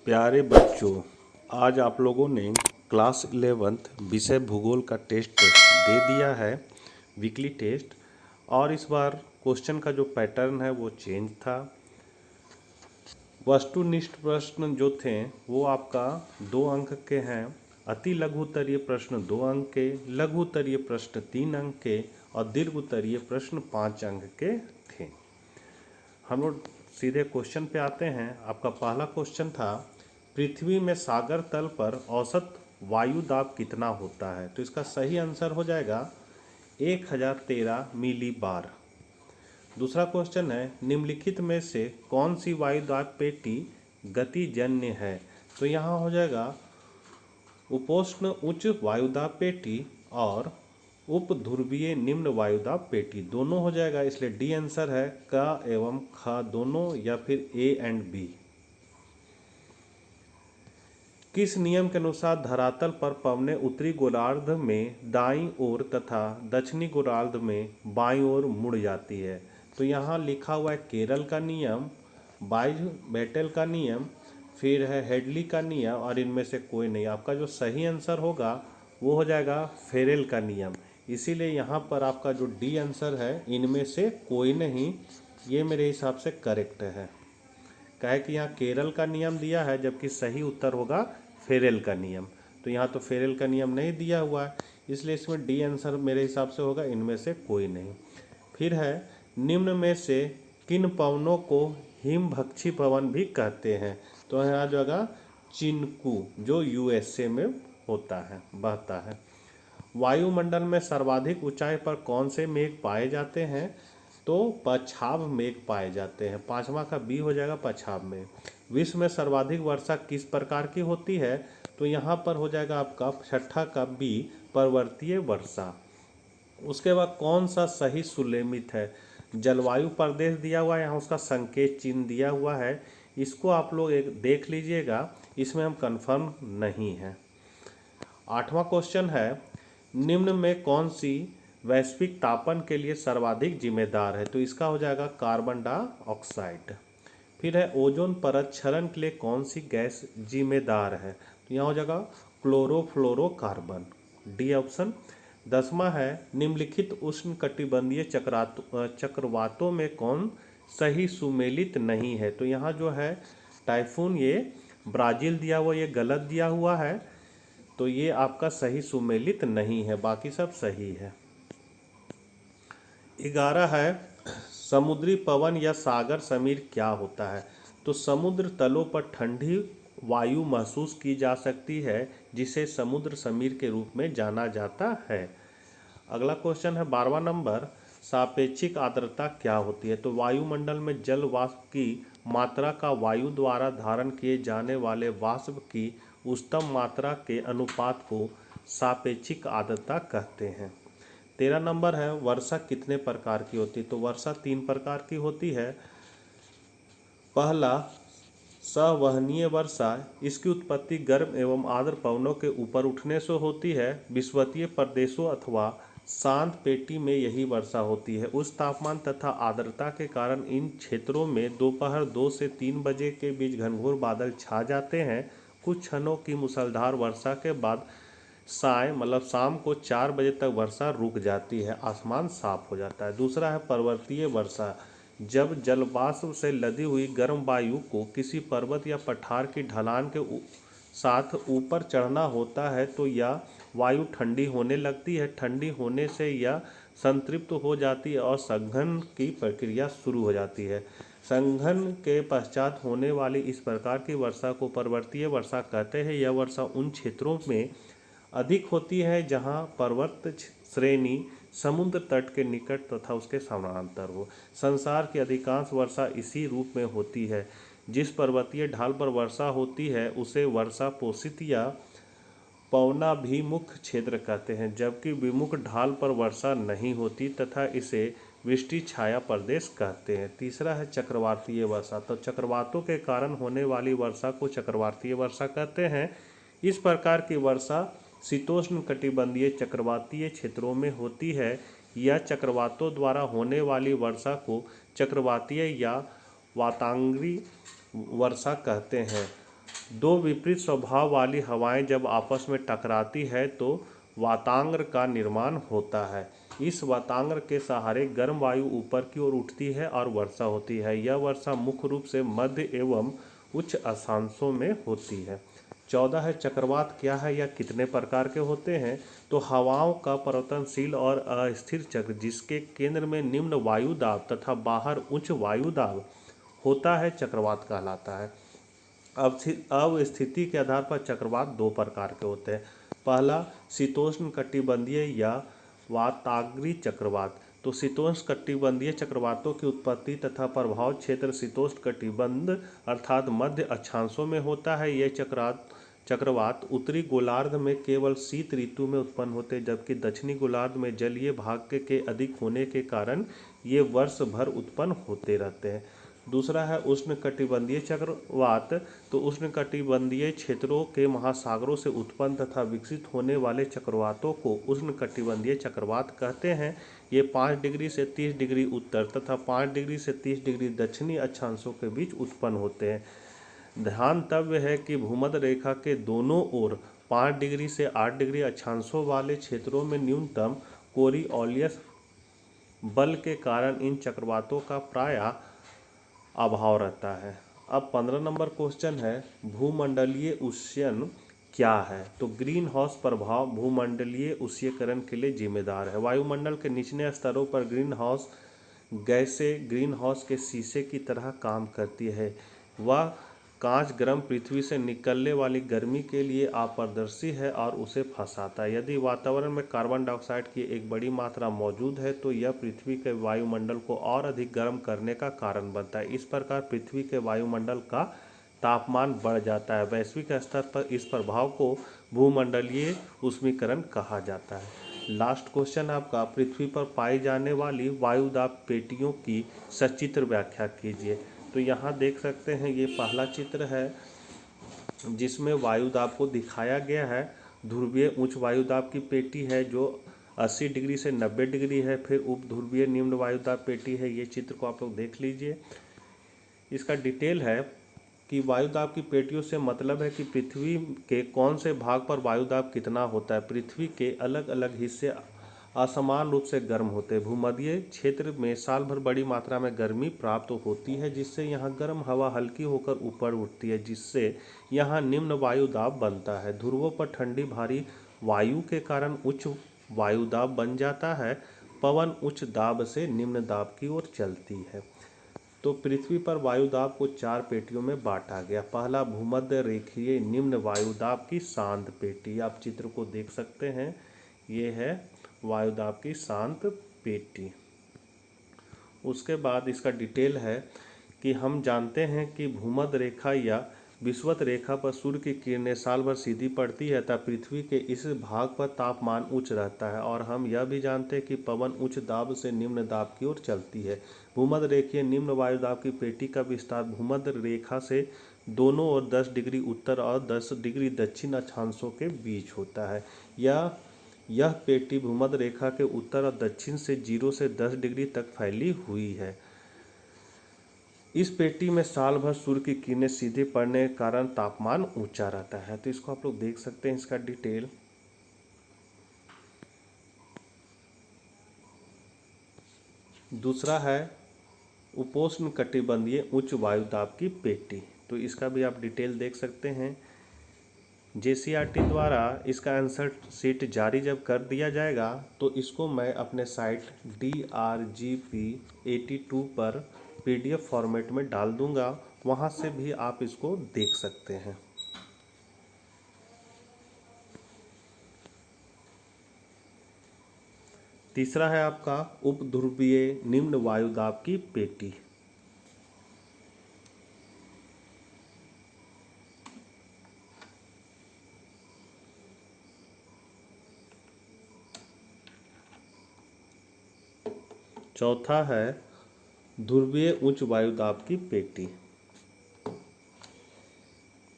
प्यारे बच्चों, आज आप लोगों ने क्लास 11th विषय भूगोल का टेस्ट दे दिया है, वीकली टेस्ट। और इस बार क्वेश्चन का जो पैटर्न है वो चेंज था। वस्तुनिष्ठ प्रश्न जो थे वो आपका 2 अंक के हैं, अति लघु उत्तरीय प्रश्न 2 अंक के, लघु उत्तरीय प्रश्न 3 अंक के और दीर्घ उत्तरीय प्रश्न 5 अंक के थे। हम लोग सीधे क्वेश्चन पे आते हैं। आपका पहला क्वेश्चन था, पृथ्वी में सागर तल पर औसत वायु दाब कितना होता है? तो इसका सही आंसर हो जाएगा 1013 मिली बार। दूसरा क्वेश्चन है, निम्नलिखित में से कौन सी वायु दाब पेटी गतिजन्य है? तो यहाँ हो जाएगा उपोष्ण उच्च वायुदाब पेटी और उप ध्रुवीय निम्न वायुदाब पेटी, दोनों हो जाएगा। इसलिए डी आंसर है, क एवं ख दोनों, या फिर ए एंड बी। किस नियम के अनुसार धरातल पर पवनें उत्तरी गोलार्ध में दाईं ओर तथा दक्षिणी गोलार्ध में बाईं ओर मुड़ जाती है? तो यहाँ लिखा हुआ है केरल का नियम, बाइज-बेटेल का नियम, फिर है हेडली का नियम, और इनमें से कोई नहीं। आपका जो सही आंसर होगा वो हो जाएगा फेरेल का नियम। इसीलिए यहाँ पर आपका जो डी आंसर है, इनमें से कोई नहीं, ये मेरे हिसाब से करेक्ट है। कहे कि यहाँ केरल का नियम दिया है, जबकि सही उत्तर होगा फेरेल का नियम। तो यहाँ तो फेरेल का नियम नहीं दिया हुआ है, इसलिए इसमें डी आंसर मेरे हिसाब से होगा इनमें से कोई नहीं। फिर है, निम्न में से किन पवनों को हिमभक्षी पवन भी कहते हैं? तो यहाँ जो होगा चिनकू, जो यूएसए में होता है, बहता है। वायुमंडल में सर्वाधिक ऊंचाई पर कौन से मेघ पाए जाते हैं? तो पछाव मेघ पाए जाते हैं। 5वां का बी हो जाएगा पछाव मेघ। विश्व में सर्वाधिक वर्षा किस प्रकार की होती है? तो यहाँ पर हो जाएगा आपका 6ठा का बी, पर्वतीय वर्षा। उसके बाद कौन सा सही सुलेमित है? जलवायु प्रदेश दिया हुआ है, यहाँ उसका संकेत चिन्ह दिया हुआ है, इसको आप लोग एक देख लीजिएगा, इसमें हम कंफर्म नहीं है। 8वां क्वेश्चन है, निम्न में कौन सी वैश्विक तापन के लिए सर्वाधिक जिम्मेदार है? तो इसका हो जाएगा कार्बन डाइऑक्साइड। फिर है, ओजोन परत क्षरण के लिए कौन सी गैस जिम्मेदार है? तो यहाँ हो जाएगा क्लोरोफ्लोरोकार्बन, डी ऑप्शन। 10वां है, निम्नलिखित उष्णकटिबंधीय चक्रवातों में कौन सही सुमेलित नहीं है? तो यहाँ जो है टाइफून, ये ब्राज़ील दिया हुआ, ये गलत दिया हुआ है, तो ये आपका सही सुमेलित नहीं है, बाकी सब सही है। 11 है, समुद्री पवन या सागर समीर क्या होता है? तो समुद्र तलों पर ठंडी वायु महसूस की जा सकती है, जिसे समुद्र समीर के रूप में जाना जाता है। अगला क्वेश्चन है 12वां नंबर, सापेक्षिक आर्द्रता क्या होती है? तो वायुमंडल में जल वाष्प की मात्रा का वायु द्वारा धारण किए जाने वाले वाष्प की उच्चतम मात्रा के अनुपात को सापेक्षिक आर्द्रता कहते हैं। 13 नंबर है, वर्षा कितने प्रकार की होती है? तो वर्षा 3 प्रकार की होती है। पहला, संवहनीय वर्षा, इसकी उत्पत्ति गर्म एवं आर्द्र पवनों के ऊपर उठने से होती है। विषुवतीय प्रदेशों अथवा शांत पेटी में यही वर्षा होती है। उच्च तापमान तथा आर्द्रता के कारण इन क्षेत्रों में दोपहर 2 से 3 बजे के बीच घनघोर बादल छा जाते हैं। कुछ क्षणों की मूसलाधार वर्षा के बाद शाम को 4 बजे तक वर्षा रुक जाती है, आसमान साफ हो जाता है। दूसरा है पर्वतीय वर्षा, जब जलवाष्प से लदी हुई गर्म वायु को किसी पर्वत या पठार की ढलान के साथ ऊपर चढ़ना होता है तो यह वायु ठंडी होने लगती है। ठंडी होने से यह संतृप्त हो जाती है और संघन की प्रक्रिया शुरू हो जाती है। संघन के पश्चात होने वाली इस प्रकार की वर्षा को पर्वतीय वर्षा कहते हैं। यह वर्षा उन क्षेत्रों में अधिक होती है जहां पर्वत श्रेणी समुद्र तट के निकट तथा उसके समानांतर हो। संसार की अधिकांश वर्षा इसी रूप में होती है। जिस पर्वतीय ढाल पर वर्षा होती है उसे वर्षा पोषित या पवनाभिमुख क्षेत्र कहते हैं, जबकि विमुख ढाल पर वर्षा नहीं होती तथा इसे वृष्टि छाया प्रदेश कहते हैं। तीसरा है चक्रवातीय वर्षा, तो चक्रवातों के कारण होने वाली वर्षा को चक्रवातीय वर्षा कहते हैं। इस प्रकार की वर्षा शीतोष्ण कटिबंधीय चक्रवातीय क्षेत्रों में होती है। यह चक्रवातों द्वारा होने वाली वर्षा को चक्रवातीय या वातांगरी वर्षा कहते हैं। दो विपरीत स्वभाव वाली हवाएं जब आपस में टकराती है तो वातांग्र का निर्माण होता है। इस वातांग्र के सहारे गर्म वायु ऊपर की ओर उठती है और वर्षा होती है। यह वर्षा मुख्य रूप से मध्य एवं उच्च अक्षांशों में होती है। 14 है चक्रवात क्या है या कितने प्रकार के होते हैं। तो हवाओं का परिवर्तनशील और अस्थिर चक्र जिसके केंद्र में निम्न वायु दाब तथा बाहर उच्च वायु दाब होता है चक्रवात कहलाता है। अब स्थिति के आधार पर चक्रवात दो प्रकार के होते हैं। पहला शीतोष्ण कटिबंधीय या वाताग्री चक्रवात। तो शीतोष्ण कटिबंधीय चक्रवातों की उत्पत्ति तथा प्रभाव क्षेत्र शीतोष्ण कटिबंध अर्थात मध्य अक्षांशों में होता है। ये चक्रवात उत्तरी गोलार्ध में केवल शीत ऋतु में उत्पन्न होते हैं, जबकि दक्षिणी गोलार्ध में जलीय भाग के अधिक होने के कारण ये वर्ष भर उत्पन्न होते रहते हैं। दूसरा है उष्णकटिबंधीय चक्रवात। तो उष्णकटिबंधीय क्षेत्रों के महासागरों से उत्पन्न तथा विकसित होने वाले चक्रवातों को उष्णकटिबंधीय चक्रवात कहते हैं। ये 5 डिग्री से 30 डिग्री उत्तर तथा 5 डिग्री से 30 डिग्री दक्षिणी अक्षांशों के बीच उत्पन्न होते हैं। ध्यानतव्य है कि भूमध्य रेखा के दोनों ओर 5 डिग्री से 8 डिग्री अक्षांशों वाले क्षेत्रों में न्यूनतम कोरिओलियस बल के कारण इन चक्रवातों का प्रायः अभाव रहता है। अब 15 नंबर क्वेश्चन है भूमंडलीय उष्ण क्या है। तो ग्रीन हाउस प्रभाव भूमंडलीय उष्णीकरण के लिए जिम्मेदार है। वायुमंडल के निचले स्तरों पर ग्रीन हाउस गैसें ग्रीन हाउस के शीशे की तरह काम करती है। वह कांच गर्म पृथ्वी से निकलने वाली गर्मी के लिए अपारदर्शी है और उसे फंसाता है। यदि वातावरण में कार्बन डाइऑक्साइड की एक बड़ी मात्रा मौजूद है तो यह पृथ्वी के वायुमंडल को और अधिक गर्म करने का कारण बनता है। इस प्रकार पृथ्वी के वायुमंडल का तापमान बढ़ जाता है। वैश्विक स्तर पर इस प्रभाव को भूमंडलीय ऊष्मीकरण कहा जाता है। लास्ट क्वेश्चन आपका पृथ्वी पर पाई जाने वाली वायुदाब पेटियों की सचित्र व्याख्या कीजिए। तो यहाँ देख सकते हैं ये पहला चित्र है जिसमें वायुदाब को दिखाया गया है। ध्रुवीय उच्च वायुदाब की पेटी है जो 80 डिग्री से 90 डिग्री है। फिर उप ध्रुवीय निम्न वायुदाब पेटी है। ये चित्र को आप लोग देख लीजिए। इसका डिटेल है कि वायुदाब की पेटियों से मतलब है कि पृथ्वी के कौन से भाग पर वायुदाब कितना होता है। पृथ्वी के अलग अलग हिस्से असमान रूप से गर्म होते हैं। भूमध्य क्षेत्र में साल भर बड़ी मात्रा में गर्मी प्राप्त होती है जिससे यहाँ गर्म हवा हल्की होकर ऊपर उठती है जिससे यहाँ निम्न वायुदाब बनता है। ध्रुवों पर ठंडी भारी वायु के कारण उच्च वायुदाब बन जाता है। पवन उच्च दाब से निम्न दाब की ओर चलती है। तो पृथ्वी पर वायुदाब को 4 पेटियों में बांटा गया। पहला भूमध्य रेखीय निम्न वायुदाब की शांत पेटी। आप चित्र को देख सकते हैं। ये है वायुदाब की शांत पेटी। उसके बाद इसका डिटेल है कि हम जानते हैं कि भूमध्य रेखा या विषुवत रेखा पर सूर्य की किरणें साल भर सीधी पड़ती है तथा पृथ्वी के इस भाग पर तापमान उच्च रहता है। और हम यह भी जानते हैं कि पवन उच्च दाब से निम्न दाब की ओर चलती है। भूमध्य रेखीय निम्न वायुदाब की पेटी का विस्तार भूमध्य रेखा से दोनों ओर 10 डिग्री उत्तर और 10 डिग्री दक्षिण अक्षांशों के बीच होता है। यह पेटी भूमध्य रेखा के उत्तर और दक्षिण से 0 से 10 डिग्री तक फैली हुई है। इस पेटी में साल भर सूर्य की किरणें सीधे पड़ने के कारण तापमान ऊंचा रहता है। तो इसको आप लोग देख सकते हैं इसका डिटेल। दूसरा है उपोष्ण कटिबंधीय उच्च वायुदाब की पेटी। तो इसका भी आप डिटेल देख सकते हैं। JCRT द्वारा इसका आंसर शीट जारी जब कर दिया जाएगा तो इसको मैं अपने साइट DRGP82 पर PDF फॉर्मेट में डाल दूंगा। वहां से भी आप इसको देख सकते हैं। तीसरा है आपका उपध्रुवीय निम्न वायुदाब की पेटी। चौथा है ध्रुवीय उच्च वायुदाब की पेटी।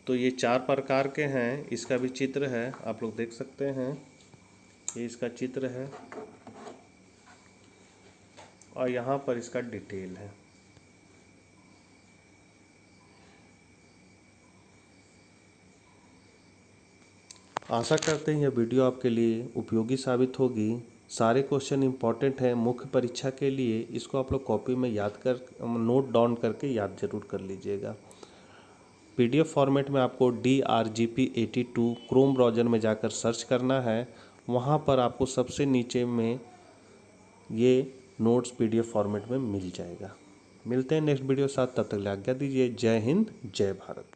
तो ये 4 प्रकार के हैं। इसका भी चित्र है, आप लोग देख सकते हैं। ये इसका चित्र है और यहाँ पर इसका डिटेल है। आशा करते हैं यह वीडियो आपके लिए उपयोगी साबित होगी। सारे क्वेश्चन इंपॉर्टेंट हैं मुख्य परीक्षा के लिए। इसको आप लोग कॉपी में याद कर नोट डाउन करके याद जरूर कर लीजिएगा। PDF फॉर्मेट में आपको DRGP82 क्रोम ब्राउज़र में जाकर सर्च करना है। वहाँ पर आपको सबसे नीचे में ये नोट्स PDF फॉर्मेट में मिल जाएगा। मिलते हैं नेक्स्ट वीडियो साथ, तब तक आज्ञा दीजिए। जय हिंद, जय भारत।